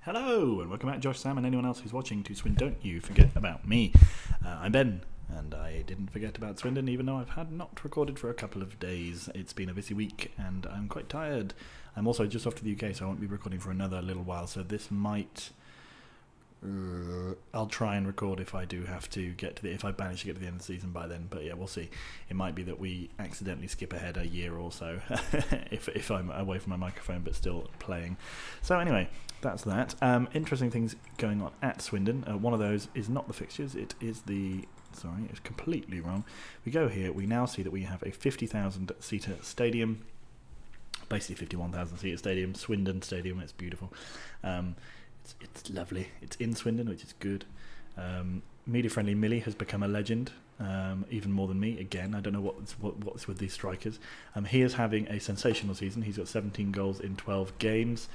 Hello, and welcome back, Josh, Sam, and anyone else who's watching to Swindon't You Forget About Me. I'm Ben, and I didn't forget about Swindon, even though I've had not recorded for a couple of days. It's been a busy week, and I'm quite tired. I'm also just off to the UK, so I won't be recording for another little while, so this might... I'll try and record if I do have to if I manage to get to the end of the season by then, but yeah, we'll see. It might be that we accidentally skip ahead a year or so if I'm away from my microphone but still playing. So anyway, that's that. Interesting things going on at Swindon. One of those is not the fixtures, it is sorry, it's completely wrong. We go here, we now see that we have a 50,000 seater stadium, basically 51,000 seater stadium, Swindon Stadium. It's beautiful. It's lovely. It's in Swindon, which is good. Media-friendly Millie has become a legend, even more than me. Again, I don't know what's with these strikers. He is having a sensational season. He's got 17 goals in 12 games.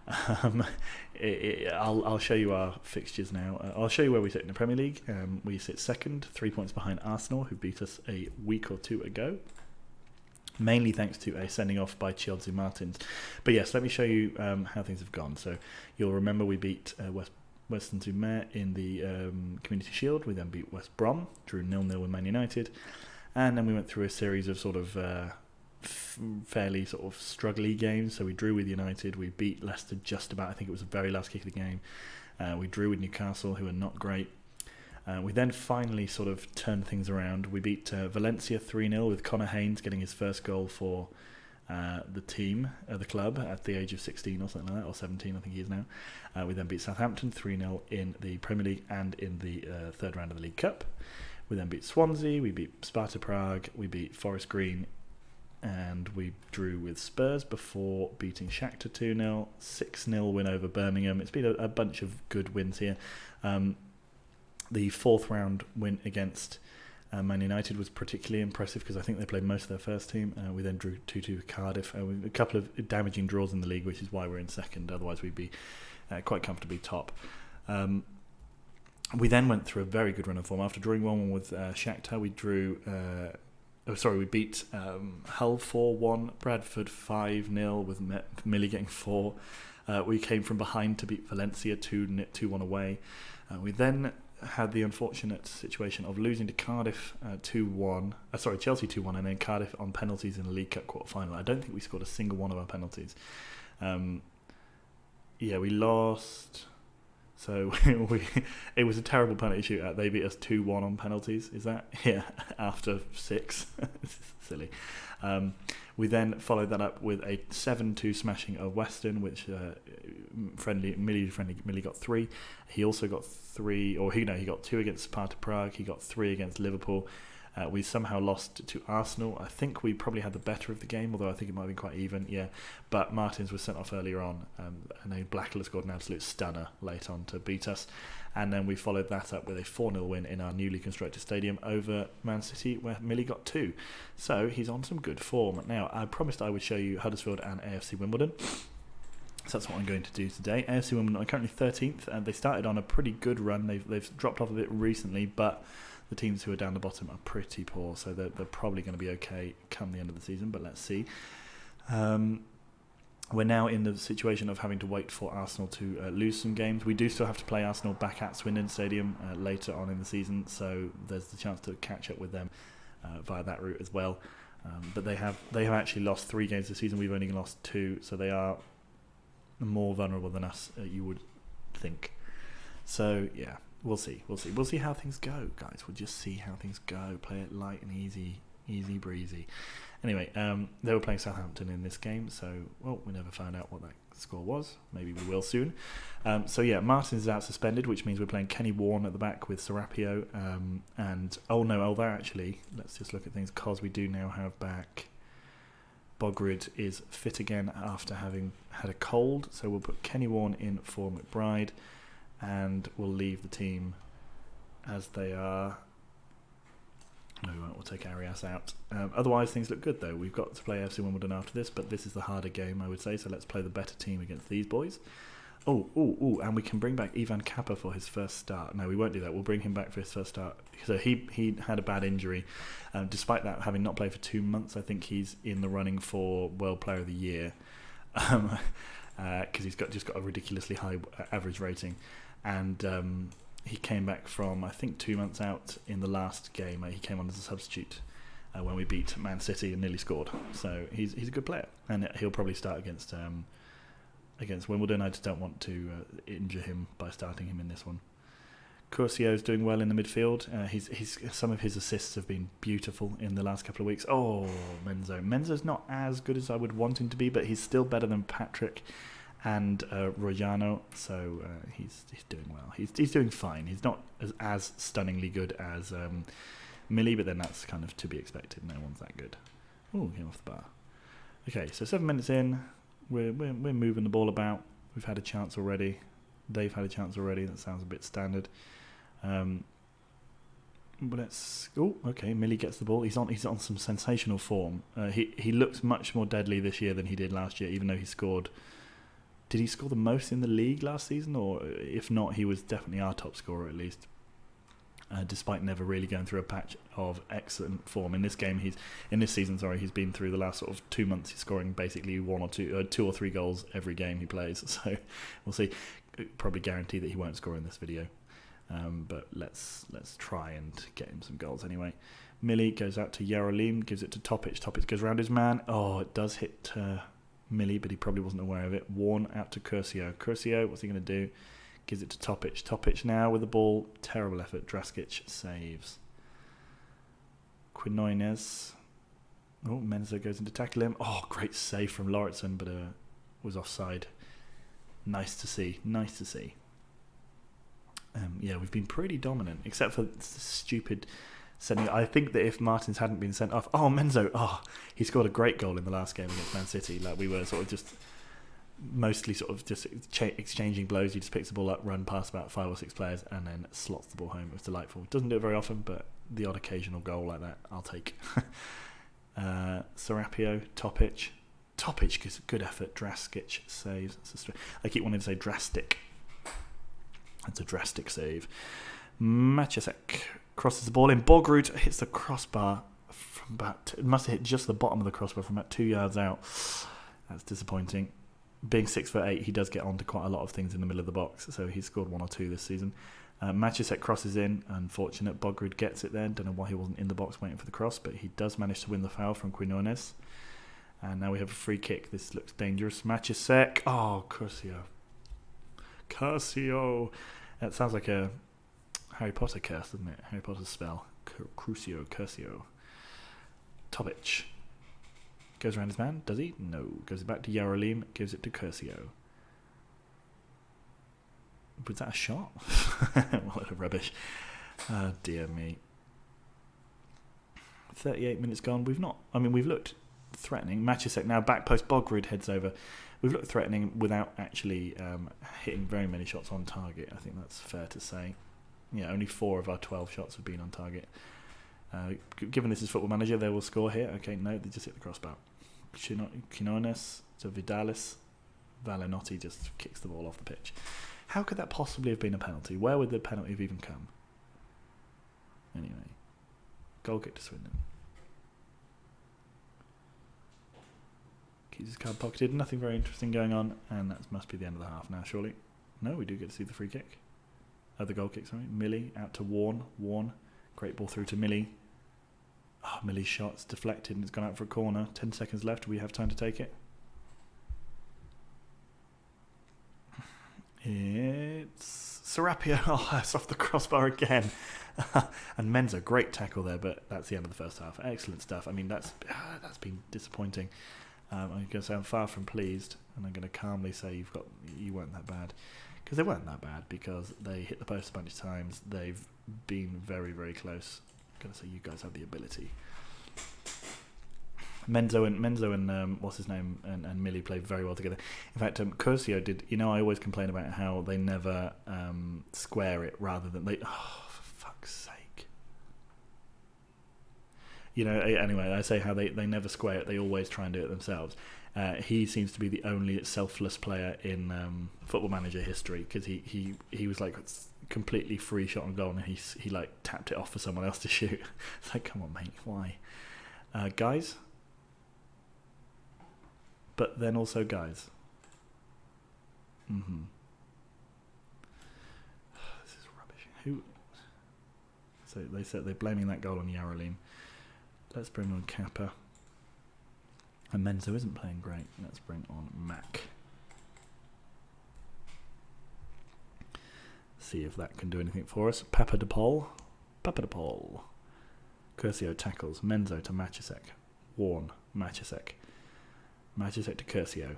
I'll show you our fixtures now. I'll show you where we sit in the Premier League. We sit second, 3 points behind Arsenal, who beat us a week or two ago. Mainly thanks to a sending off by Chelsea Martins. But yes, let me show you how things have gone. So you'll remember we beat Weston-super-Mare in the Community Shield. We then beat West Brom, drew 0-0 with Man United, and then we went through a series of sort of fairly sort of struggly games. So we drew with United, we beat Leicester just about, I think it was the very last kick of the game. We drew with Newcastle, who are not great. We then finally sort of turned things around. We beat Valencia 3-0 with Connor Haynes getting his first goal for the team, the club, at the age of 16 or something like that, or 17 I think he is now. We then beat Southampton 3-0 in the Premier League and in the third round of the League Cup. We then beat Swansea, we beat Sparta Prague, we beat Forest Green, and we drew with Spurs before beating Shakhtar 2-0, 6-0 win over Birmingham. It's been a bunch of good wins here. The fourth round win against Man United was particularly impressive because I think they played most of their first team. We then drew 2-2 with Cardiff. A couple of damaging draws in the league, which is why we're in second. Otherwise, we'd be quite comfortably top. We then went through a very good run of form. After drawing 1-1 with Shakhtar, we beat Hull 4-1, Bradford 5-0 with Millie getting 4. We came from behind to beat Valencia 2-1 away. We then had the unfortunate situation of losing to Cardiff 2-1. Chelsea 2-1, and then Cardiff on penalties in the League Cup quarter-final. I don't think we scored a single one of our penalties. We lost. So it was a terrible penalty shootout. They beat us 2-1 on penalties. Is that? Yeah, after 6. Silly. We then followed that up with a 7-2 smashing of Weston, which Millie got 3. He also got 3, he got 2 against Sparta Prague. He got 3 against Liverpool. We somehow lost to Arsenal. I think we probably had the better of the game, although I think it might have been quite even. Yeah, but Martins was sent off earlier on, and then Blackler scored an absolute stunner late on to beat us. And then we followed that up with a 4-0 win in our newly constructed stadium over Man City, where Millie got 2. So he's on some good form. Now, I promised I would show you Huddersfield and AFC Wimbledon. So that's what I'm going to do today. AFC Wimbledon are currently 13th, and they started on a pretty good run. They've dropped off a bit recently, but the teams who are down the bottom are pretty poor, so they're probably going to be okay come the end of the season, but let's see. We're now in the situation of having to wait for Arsenal to lose some games. We do still have to play Arsenal back at Swindon Stadium later on in the season, so there's the chance to catch up with them via that route as well. But they have actually lost 3 games this season. We've only lost 2, so they are more vulnerable than us, you would think. So yeah, we'll see how things go, guys. We'll just see how things go. Play it light and easy breezy. Anyway, they were playing Southampton in this game, so we never found out what that score was. Maybe we will soon. Martins is out suspended, which means we're playing Kenny Warren at the back with Serapio, let's just look at things, because we do now have back Bogrid is fit again after having had a cold, so we'll put Kenny Warren in for McBride, and we'll leave the team as they are. No, we won't. We'll take Arias out. Otherwise, things look good, though. We've got to play AFC Wimbledon after this, but this is the harder game, I would say, so let's play the better team against these boys. And we can bring back Ivan Kappa for his first start. No, we won't do that. We'll bring him back for his first start. So he had a bad injury. Despite that, having not played for 2 months, I think he's in the running for World Player of the Year. because he's just got a ridiculously high average rating, and he came back from, I think, 2 months out in the last game. He came on as a substitute when we beat Man City and nearly scored. So he's a good player, and he'll probably start against Wimbledon. I just don't want to injure him by starting him in this one. Curcio's doing well in the midfield. Some of his assists have been beautiful in the last couple of weeks. Oh, Menzo's not as good as I would want him to be, but he's still better than Patrick and Rojano, so he's doing well. He's doing fine. He's not as stunningly good as Millie, but then that's kind of to be expected. No one's that good. Oh, came off the bar. Okay, so 7 minutes in, we're moving the ball about. We've had a chance already. They've had a chance already. That sounds a bit standard. But let's. Oh, okay. Millie gets the ball. He's on some sensational form. He looks much more deadly this year than he did last year, even though he scored. Did he score the most in the league last season? Or if not, he was definitely our top scorer at least. Despite never really going through a patch of excellent form. In this season, he's been through the last sort of 2 months. He's scoring basically 2 or 3 goals every game he plays. So we'll see. Probably guarantee that he won't score in this video. But let's try and get him some goals anyway. Millie goes out to Yarolim, gives it to Topic. Topic goes round his man. Oh, it does hit Millie, but he probably wasn't aware of it. Warn out to Curcio. Curcio, what's he going to do? Gives it to Topic. Topic now with the ball. Terrible effort. Draskic saves. Quinones. Oh, Menzo goes in to tackle him. Oh, great save from Lauritsen, but was offside. Nice to see. Yeah, we've been pretty dominant, except for stupid sending. I think that if Martins hadn't been sent off... Oh, Menzo. Oh, he scored a great goal in the last game against Man City. Like, we were sort of just... mostly sort of just exchanging blows. He just picks the ball up, run past about 5 or 6 players, and then slots the ball home. It was delightful. Doesn't do it very often, but the odd occasional goal like that, I'll take. Serapio, Topic. Topic gives a good effort. Draskic saves. I keep wanting to say drastic. That's a drastic save. Maciasek crosses the ball in. Bogrud hits the crossbar from about... It must have hit just the bottom of the crossbar from about 2 yards out. That's disappointing. Being 6'8", he does get onto quite a lot of things in the middle of the box, so he's scored 1 or 2 this season. Maciasek crosses in, unfortunate. Bogrud gets it there. Don't know why he wasn't in the box waiting for the cross, but he does manage to win the foul from Quinones. And now we have a free kick. This looks dangerous. Maciasek. Oh, Curcio. That sounds like a Harry Potter curse, doesn't it? Harry Potter spell. Curcio. Topic. Goes around his man, does he? No. Goes back to Yarolim, gives it to Curcio. Was that a shot? What a rubbish. Oh, dear me. 38 minutes gone. We've looked threatening. Maciasek now, back post, Bogrud heads over. We've looked threatening without actually hitting very many shots on target. I think that's fair to say. Yeah, only 4 of our 12 shots have been on target. Given this is Football Manager, they will score here. Okay, no, they just hit the crossbar. Quinones to Vidalis. Valenotti just kicks the ball off the pitch. How could that possibly have been a penalty? Where would the penalty have even come? Anyway, goal kick to Swindon. Keeps his card pocketed. Nothing very interesting going on, and that must be the end of the half now, surely. No, we do get to see the free kick. The goal kick, sorry. Millie out to Warn. Great ball through to Millie. Oh, Millie's shot's deflected and it's gone out for a corner. 10 seconds left. Do we have time to take it? It's Serapio. Oh, it's off the crossbar again. And Menzo, great tackle there, but that's the end of the first half. Excellent stuff. I mean, that's been disappointing. I'm going to say I'm far from pleased, and I'm going to calmly say you weren't that bad. Because they weren't that bad, because they hit the post a bunch of times. They've been very, very close. I'm going to say you guys have the ability. Menzo and what's his name and Millie played very well together. In fact, Curcio did. I always complain about how they never square it rather than they. Oh, for fuck's sake! Anyway, I say how they never square it. They always try and do it themselves. He seems to be the only selfless player in Football Manager history, because he was like completely free shot on goal and he like tapped it off for someone else to shoot. It's like, come on, mate, why, guys? But then also guys. Mm-hmm. This is rubbish. Who? So they said they're blaming that goal on Yarrolin. Let's bring on Kappa. And Menzo isn't playing great. Let's bring on Mac. See if that can do anything for us. Papa de Paul. Curcio tackles. Menzo to Matusek. Warren. Matusek. Matusek to Curcio.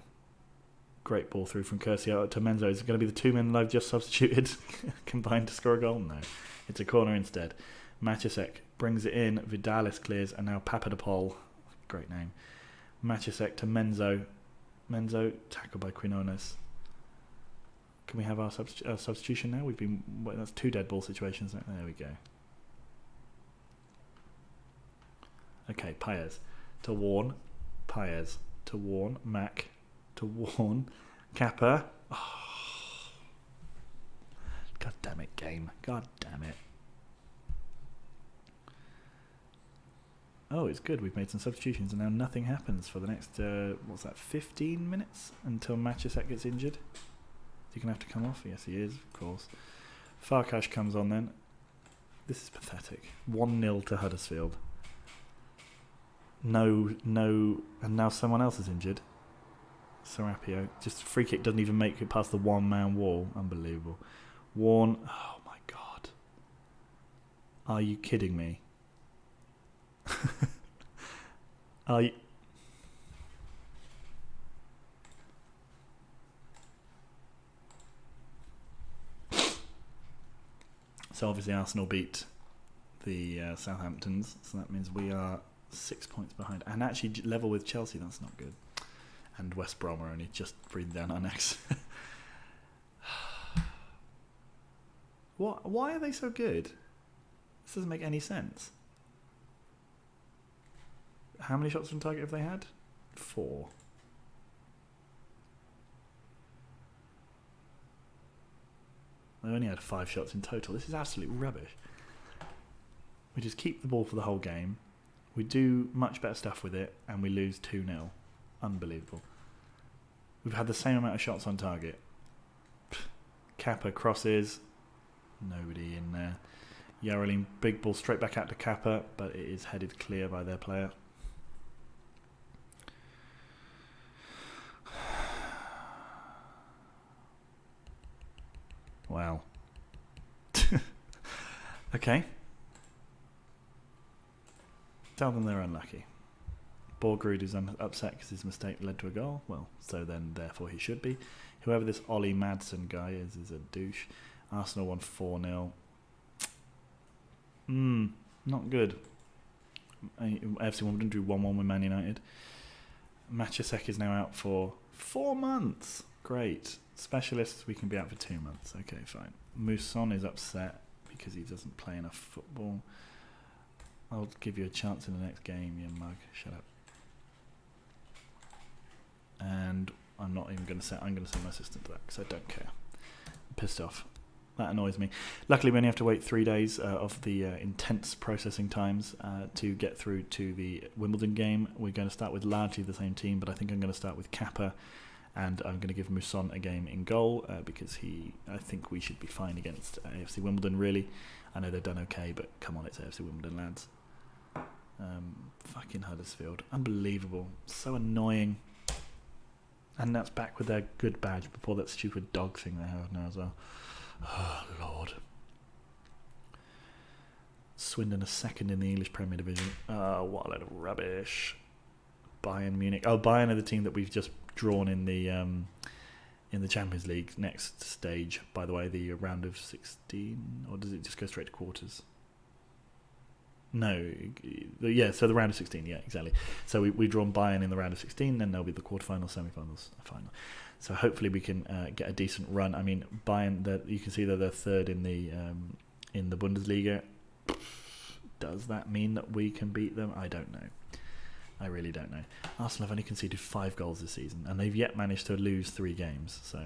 Great ball through from Curcio to Menzo. Is it going to be the two men that I've just substituted combined to score a goal? No. It's a corner instead. Matusek brings it in. Vidalis clears. And now Papa de Paul. Great name. Matusek to Menzo. Menzo tackled by Quinones. Can we have our substitution now? That's two dead ball situations. There we go. Okay, Paez to Warren. Paez to Warren. Mac to Warren. Kappa. Oh. God damn it, game. God damn it. Oh, it's good. We've made some substitutions and now nothing happens for the next, 15 minutes until Matusek gets injured. Is he going to have to come off? Yes, he is, of course. Farkash comes on then. This is pathetic. 1-0 to Huddersfield. No, and now someone else is injured. Serapio. Just free kick doesn't even make it past the one-man wall. Unbelievable. Warren. Oh, my God. Are you kidding me? Are you... So obviously Arsenal beat the Southamptons, so that means we are 6 points behind, and actually level with Chelsea. That's not good. And West Brom are only just breathing down our necks. What? Why are they so good? This doesn't make any sense. How many shots on target have they had? 4. They only had 5 shots in total. This is absolute rubbish. We just keep the ball for the whole game. We do much better stuff with it, and we lose 2-0. Unbelievable. We've had the same amount of shots on target. Kappa crosses. Nobody in there. Yarrolin, big ball straight back out to Kappa, but it is headed clear by their player. Wow. Okay. Tell them they're unlucky. Borgrud is upset because his mistake led to a goal. Well, so then, therefore, he should be. Whoever this Ollie Madsen guy is a douche. Arsenal won 4-0. Not good. AFC Wimbledon drew 1-1 with Man United. Matusek is now out for 4 months. Great. Specialists, we can be out for 2 months. Okay, fine. Mousson is upset because he doesn't play enough football. I'll give you a chance in the next game, you mug. Shut up. And I'm not even going to say. I'm going to send my assistant to that because I don't care. I'm pissed off. That annoys me. Luckily, we only have to wait 3 days of the intense processing times to get through to the Wimbledon game. We're going to start with largely the same team, but I think I'm going to start with Kappa, and I'm going to give Mousson a game in goal because I think we should be fine against AFC Wimbledon, really. I know they've done okay, but come on, it's AFC Wimbledon, lads. Fucking Huddersfield. Unbelievable. So annoying. And that's back with their good badge before that stupid dog thing they have now as well. Oh, Lord. Swindon are second in the English Premier Division. What a load of rubbish. Bayern Munich. Oh, Bayern are the team that we've just drawn in the Champions League next stage. By the way, the round of 16, or does it just go straight to quarters? No, yeah. So the round of 16, yeah, exactly. So we've drawn Bayern in the round of 16, then there'll be the quarterfinals, semi-finals, final. So hopefully we can get a decent run. I mean, Bayern, you can see that they're third in the Bundesliga. Does that mean that we can beat them? I don't know. I really don't know. Arsenal have only conceded 5 goals this season, and they've yet managed to lose 3 games. So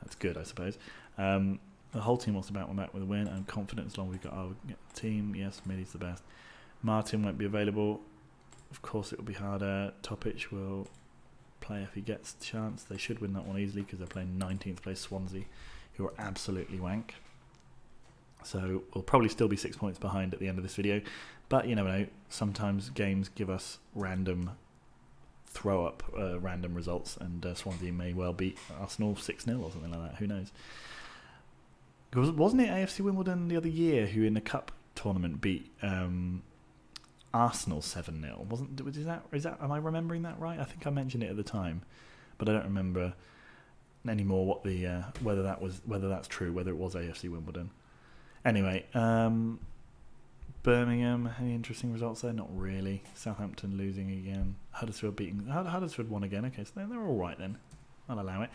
that's good, I suppose. The whole team wants to back with a win. I'm confident as long as we've got our team. Yes, Milli's the best. Martin won't be available. Of course, it will be harder. Topic will play if he gets the chance. They should win that one easily because they're playing 19th place Swansea, who are absolutely wank. So we'll probably still be 6 points behind at the end of this video. But you never know. Sometimes games give us random throw-up, random results, and Swansea may well beat Arsenal 6-0 or something like that. Who knows? Wasn't it AFC Wimbledon the other year who in the cup tournament beat Arsenal 7-0? Is that am I remembering that right? I think I mentioned it at the time, but I don't remember anymore what the whether that's true, whether it was AFC Wimbledon. Anyway, Birmingham, any interesting results there? Not really. Southampton losing again. Huddersfield beating. Huddersfield won again. Okay, so they're all right then. I'll allow it.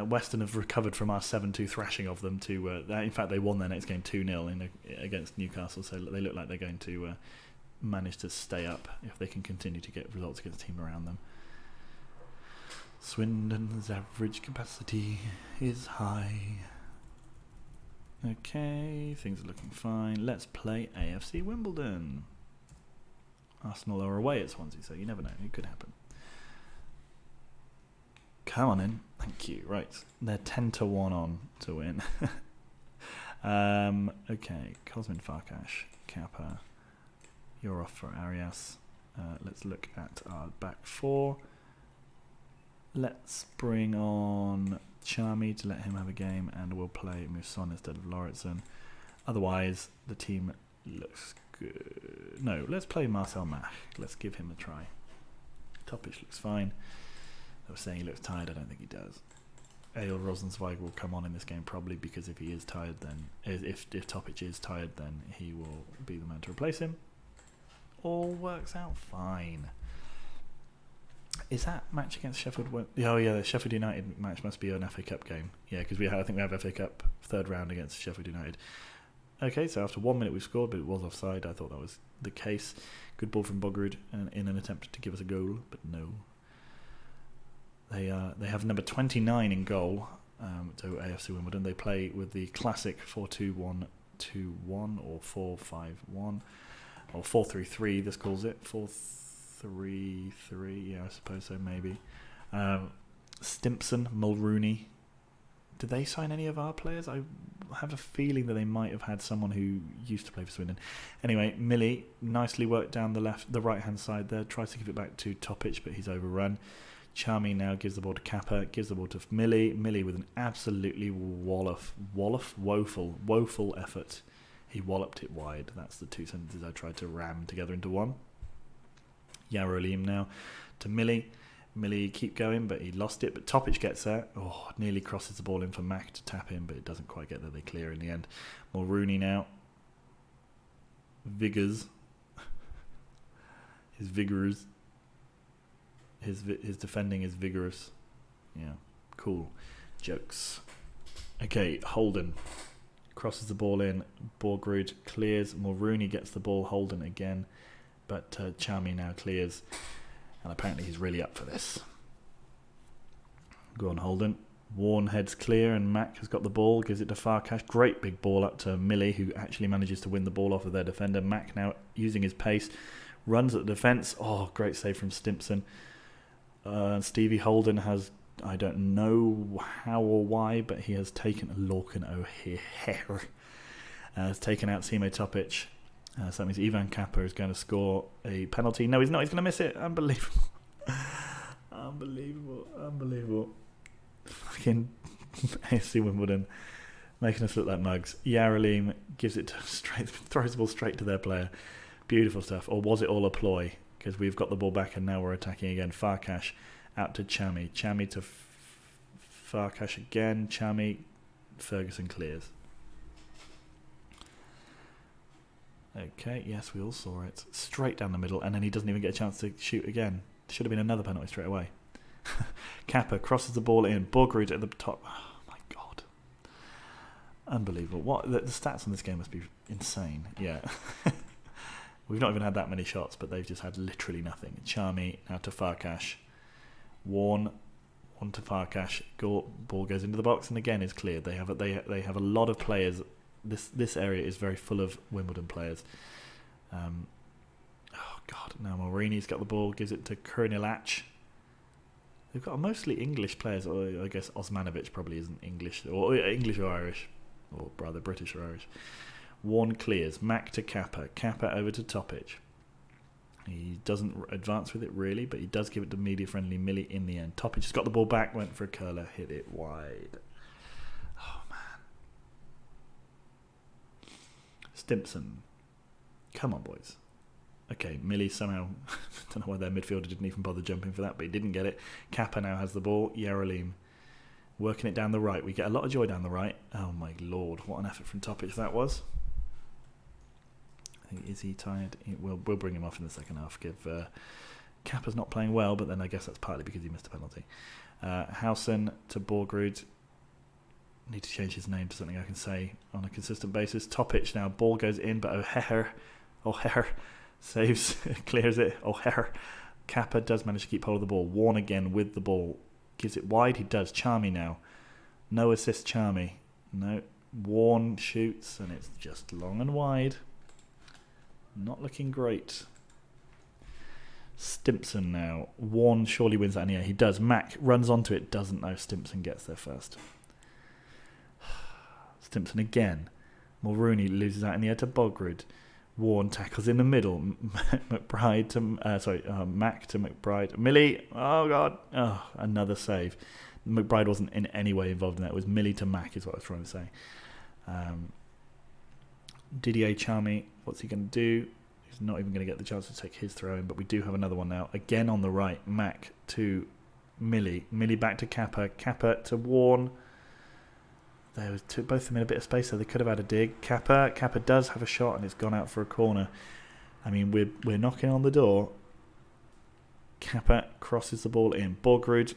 Western have recovered from our 7-2 thrashing of them to. In fact, they won their next game 2-0 against Newcastle, so they look like they're going to manage to stay up if they can continue to get results against the team around them. Swindon's average capacity is high. Okay, things are looking fine. Let's play AFC Wimbledon. Arsenal are away at Swansea, so you never know. It could happen. Come on in. Thank you. Right. They're 10-1 on to win. Okay. Cosmin Farkash. Kappa. You're off for Arias. Let's look at our back four. Let's bring on Charmy to let him have a game, and we'll play Muson instead of Lauritsen. Otherwise, the team looks good. No, let's play Marcel Mach. Let's give him a try. Topic looks fine. I was saying he looks tired. I don't think he does. Eyal Rosenzweig will come on in this game probably because if he is tired, then if Topic is tired, then he will be the man to replace him. All works out fine. Is that match against Sheffield? Oh yeah, the Sheffield United match must be an FA Cup game. Yeah, because I think we have FA Cup third round against Sheffield United. Okay, so after 1 minute we've scored, but it was offside. I thought that was the case. Good ball from Bogrud in an attempt to give us a goal, but no. They have number 29 in goal to AFC Wimbledon. They play with the classic 4-2-1-2-1 or 4-5-1 or 4-3-3. This calls it 4-3-3. Yeah, I suppose so. Maybe. Stimpson, Mulrooney. Did they sign any of our players? I have a feeling that they might have had someone who used to play for Swindon. Anyway, Millie nicely worked down the right hand side there. Tries to give it back to Topic, but he's overrun. Charmy now gives the ball to Kappa, gives the ball to Millie. Millie with an absolutely woeful effort. He walloped it wide. That's the two sentences I tried to ram together into one. Yarolim now to Millie. Millie keep going, but he lost it. But Topic gets there. Oh, nearly crosses the ball in for Mac to tap in, but it doesn't quite get there. They clear in the end. Mulrooney now. Vigors. His vigorous. His defending is vigorous. Yeah, cool. Jokes. Okay, Holden crosses the ball in. Borgrud clears. Mulrooney gets the ball. Holden again. But Charmy now clears. And apparently he's really up for this. Go on, Holden. Warren heads clear and Mac has got the ball. Gives it to Farkash. Great big ball up to Millie, who actually manages to win the ball off of their defender. Mac now using his pace. Runs at the defence. Oh, great save from Stimpson. Stevie Holden has, I don't know how or why, but he has taken Lorcan O'Hare. Has taken out Simo Topic. So that means Ivan Kappa is going to score a penalty. No, he's not. He's going to miss it. Unbelievable. Unbelievable. Fucking AFC Wimbledon making us look like mugs. Yarolim gives it throws the ball straight to their player. Beautiful stuff. Or was it all a ploy? Because we've got the ball back and now we're attacking again. Farkash out to Charmy. Charmy to Farkash again. Charmy. Ferguson clears. Okay, yes, we all saw it. Straight down the middle, and then he doesn't even get a chance to shoot again. Should have been another penalty straight away. Kappa crosses the ball in. Borgrud at the top. Oh, my God. Unbelievable. What the stats on this game must be insane. Yeah. We've not even had that many shots, but they've just had literally nothing. Charmy now to Farkash. Warren to Farkash. Ball goes into the box and again is cleared. They have a lot of players. This area is very full of Wimbledon players. Oh God! Now Mulrooney's got the ball. Gives it to Kurnilach. They've got mostly English players, or I guess Osmanovic probably isn't English, or Irish, or rather British or Irish. Warne clears. Mack to Kappa. Kappa over to Topic. He doesn't advance with it really, but he does give it to media-friendly Millie in the end. Topic just got the ball back, went for a curler, hit it wide. Oh, man. Stimpson. Come on, boys. Okay, Millie somehow, don't know why their midfielder didn't even bother jumping for that, but he didn't get it. Kappa now has the ball. Yerolim working it down the right. We get a lot of joy down the right. Oh, my Lord. What an effort from Topic that was. Is he tired? We'll bring him off in the second half. Kappa's not playing well, but then I guess that's partly because he missed a penalty. Howson to Borgrud. Need to change his name to something I can say on a consistent basis. Topic now. Ball goes in, but O'Hare saves, clears it. O'Hare. Kappa does manage to keep hold of the ball. Warne again with the ball. Gives it wide. He does. Charmy now. No assist, Charmy. No. Warne shoots, and it's just long and wide. Not looking great. Stimpson now. Warne surely wins that in the air. He does. Mack runs onto it. Doesn't know. Stimpson gets there first. Stimpson again. Mulrooney loses out in the air to Bogrud. Warne tackles in the middle. Mack to McBride. Millie. Oh, God. Oh, another save. McBride wasn't in any way involved in that. It was Millie to Mack is what I was trying to say. Didier Charmy, what's he going to do? He's not even going to get the chance to take his throw in, but we do have another one now. Again on the right, Mack to Millie. Millie back to Kappa. Kappa to Warne. They took both of them in a bit of space, so they could have had a dig. Kappa does have a shot, and it's gone out for a corner. I mean, we're knocking on the door. Kappa crosses the ball in. Borgrud,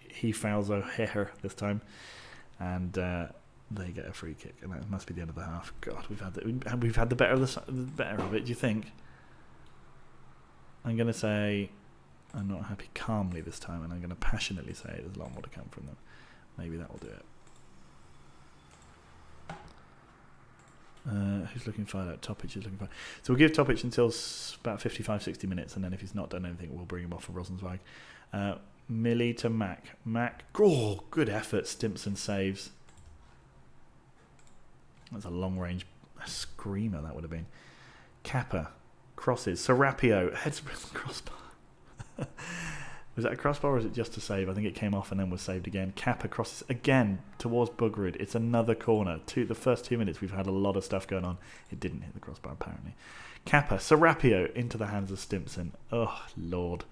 he fouls O'Hare this time, and they get a free kick, and that must be the end of the half. God, we've had the better of it. Do you think? I'm going to say I'm not happy calmly this time, and I'm going to passionately say there's a lot more to come from them. Maybe that will do it. Who's looking fired out? Topic is looking fired. So we'll give Topic until about 55-60 minutes, and then if he's not done anything, we'll bring him off for Rosenzweig. Millie to Mack. Mack, oh, good effort. Stimpson saves. That's a long-range screamer, that would have been. Kappa crosses. Serapio heads around the crossbar. Was that a crossbar or is it just a save? I think it came off and then was saved again. Kappa crosses again towards Bugrid. It's another corner. The first 2 minutes we've had a lot of stuff going on. It didn't hit the crossbar apparently. Kappa, Serapio into the hands of Stimpson. Oh, Lord.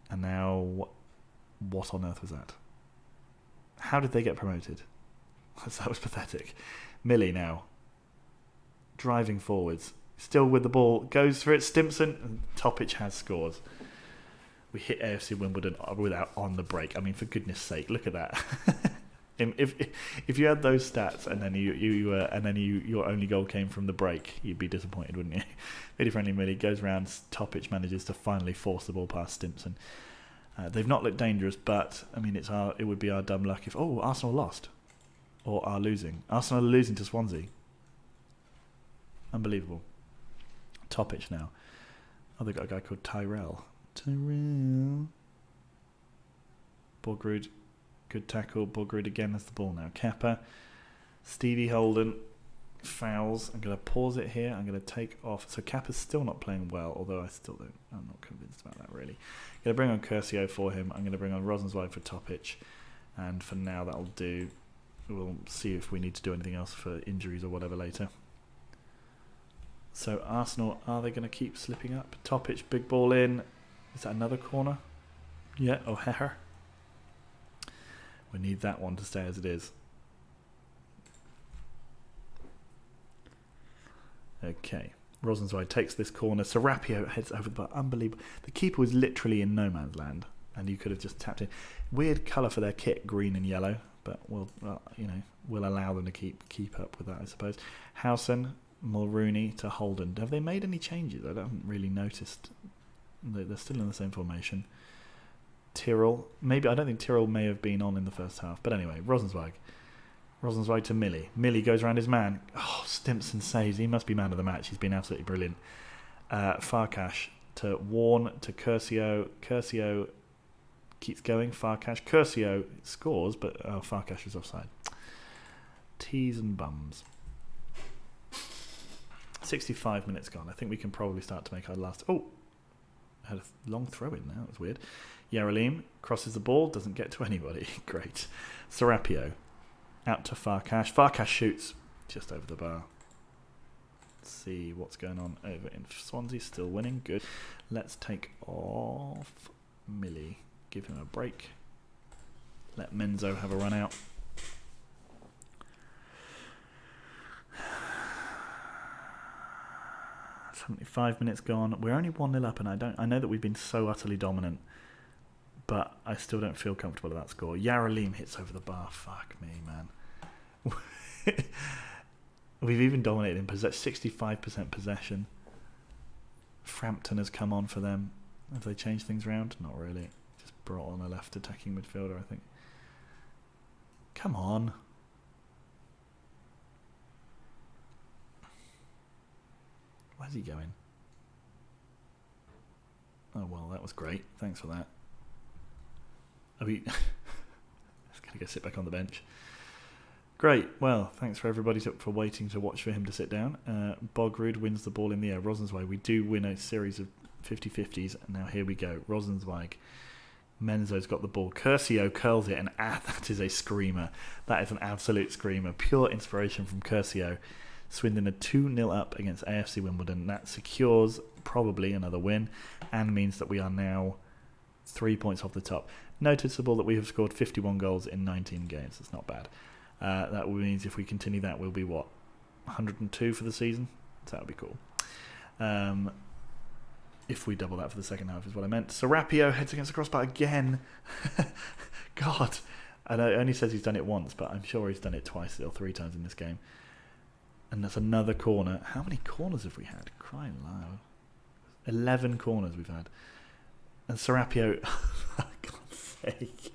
And now, what on earth was that? How did they get promoted? That was pathetic. Millie now. Driving forwards. Still with the ball. Goes for it. Stimpson. And Topic has scores. We hit AFC Wimbledon without on the break. I mean, for goodness sake, look at that. If you had those stats and then your only goal came from the break, you'd be disappointed, wouldn't you? Really friendly Millie goes round. Topic manages to finally force the ball past Stimpson. They've not looked dangerous, but I mean, it would be our dumb luck if Arsenal lost or are losing. Arsenal are losing to Swansea. Unbelievable. Topic now. Oh, they've got a guy called Tyrell. Borgrud, good tackle. Borgrud again has the ball now. Kappa, Stevie Holden fouls. I'm going to pause it here. I'm going to take off. So Kappa's still not playing well, although I'm not convinced about that really. I'm going to bring on Curcio for him. I'm going to bring on Rosenzweig for Topic, and for now that'll do. We'll see if we need to do anything else for injuries or whatever later. So Arsenal, are they going to keep slipping up? Topic, big ball in. Is that another corner? Yeah, O'Hare. We need that one to stay as it is. Okay. Rosenzweig takes this corner. Serapio heads over the bar. Unbelievable. The keeper was literally in no man's land, and you could have just tapped in. Weird colour for their kit, green and yellow, but we'll allow them to keep up with that, I suppose. Howson, Mulrooney to Holden. Have they made any changes? I haven't really noticed. They're still in the same formation. Tyrrell, maybe. I don't think Tyrrell may have been on in the first half. But anyway, Rosenzweig to Millie. Millie goes around his man. Oh, Stimpson saves. He must be man of the match. He's been absolutely brilliant. Farkash to Warne to Curcio. Curcio keeps going. Farkash. Curcio scores, but Farkash is offside. Teas and bums. 65 minutes gone. I think we can probably start to make our last... Oh! I had a long throw in there. That was weird. Yaralim crosses the ball. Doesn't get to anybody. Great. Serapio. Out to Farkash. Farkash shoots just over the bar. Let's see what's going on over in Swansea. Still winning. Good. Let's take off Millie. Give him a break. Let Menzo have a run out. .75 minutes gone. We're only 1-0 up, and I know that we've been so utterly dominant, but I still don't feel comfortable with that score. Yaralim hits over the bar. Fuck me, man. We've even dominated in 65% possession. Frampton has come on for them. Have they changed things around? Not really. Just brought on a left attacking midfielder, I think. Come on. Where's he going? Oh, well, that was great. Thanks for that. Just going to go sit back on the bench. Great. Well, thanks for everybody for waiting to watch for him to sit down. Bogrud wins the ball in the air. Rosenzweig. We do win a series of 50-50s. And now here we go. Rosenzweig. Menzo's got the ball. Curcio curls it. And that is a screamer. That is an absolute screamer. Pure inspiration from Curcio. Swindon are 2-0 up against AFC Wimbledon. That secures probably another win and means that we are now 3 points off the top. Noticeable that we have scored 51 goals in 19 games. That's not bad. That means if we continue that, we'll be, 102 for the season? So that would be cool. If we double that for the second half is what I meant. Serapio heads against the crossbar again. God. I know it only says he's done it once, but I'm sure he's done it twice or 3 times in this game. And that's another corner. How many corners have we had? Crying loud. 11 corners we've had. And Serapio, for God's sake.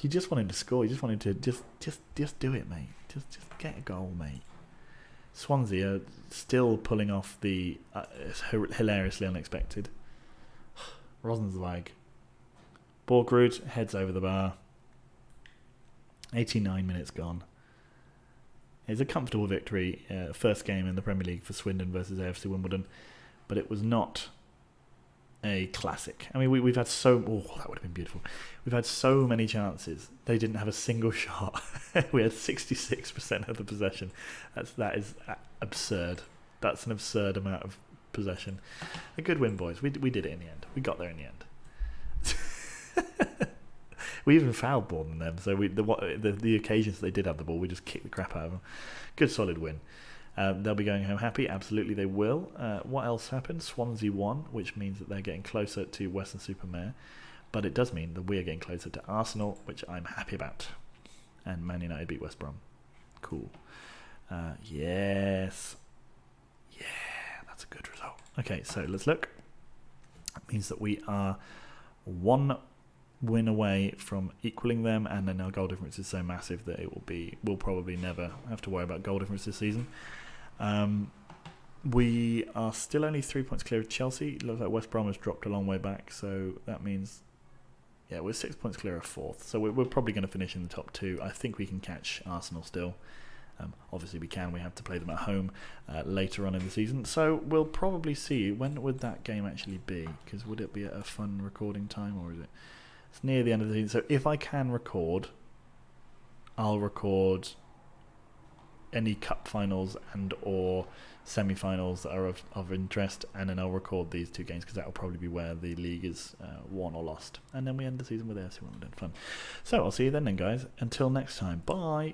You just want him to score. You just want him to just do it, mate. Just get a goal, mate. Swansea are still pulling off the hilariously unexpected. Rosenzweig. Borgrud heads over the bar. 89 minutes gone. It's a comfortable victory, first game in the Premier League for Swindon versus AFC Wimbledon, but it was not a classic. I mean, we've had so... Oh, that would have been beautiful. We've had so many chances. They didn't have a single shot. We had 66% of the possession. That is absurd. That's an absurd amount of possession. A good win, boys. We did it in the end. We got there in the end. We even fouled more than them, so the occasions they did have the ball, we just kicked the crap out of them. Good, solid win. They'll be going home happy. Absolutely, they will. What else happened? Swansea won, which means that they're getting closer to Western-super-Mare, but it does mean that we're getting closer to Arsenal, which I'm happy about. And Man United beat West Brom. Cool. Yes. Yeah, that's a good result. Okay, so let's look. That means that we are 1 win away from equaling them, and then our goal difference is so massive that we'll probably never have to worry about goal difference this season. We are still only 3 points clear of Chelsea. It looks like West Brom has dropped a long way back, so that means we're 6 points clear of 4th, so we're probably going to finish in the top 2. I think we can catch Arsenal still. Obviously we can. We have to play them at home later on in the season, so we'll probably see. When would that game actually be? Because would it be at a fun recording time, or is it? It's near the end of the season, so if I can record, I'll record any cup finals and or semi-finals that are of interest, and then I'll record these 2 games because that will probably be where the league is won or lost, and then we end the season with AFC Wimbledon. Fun. So I'll see you then guys. Until next time, bye.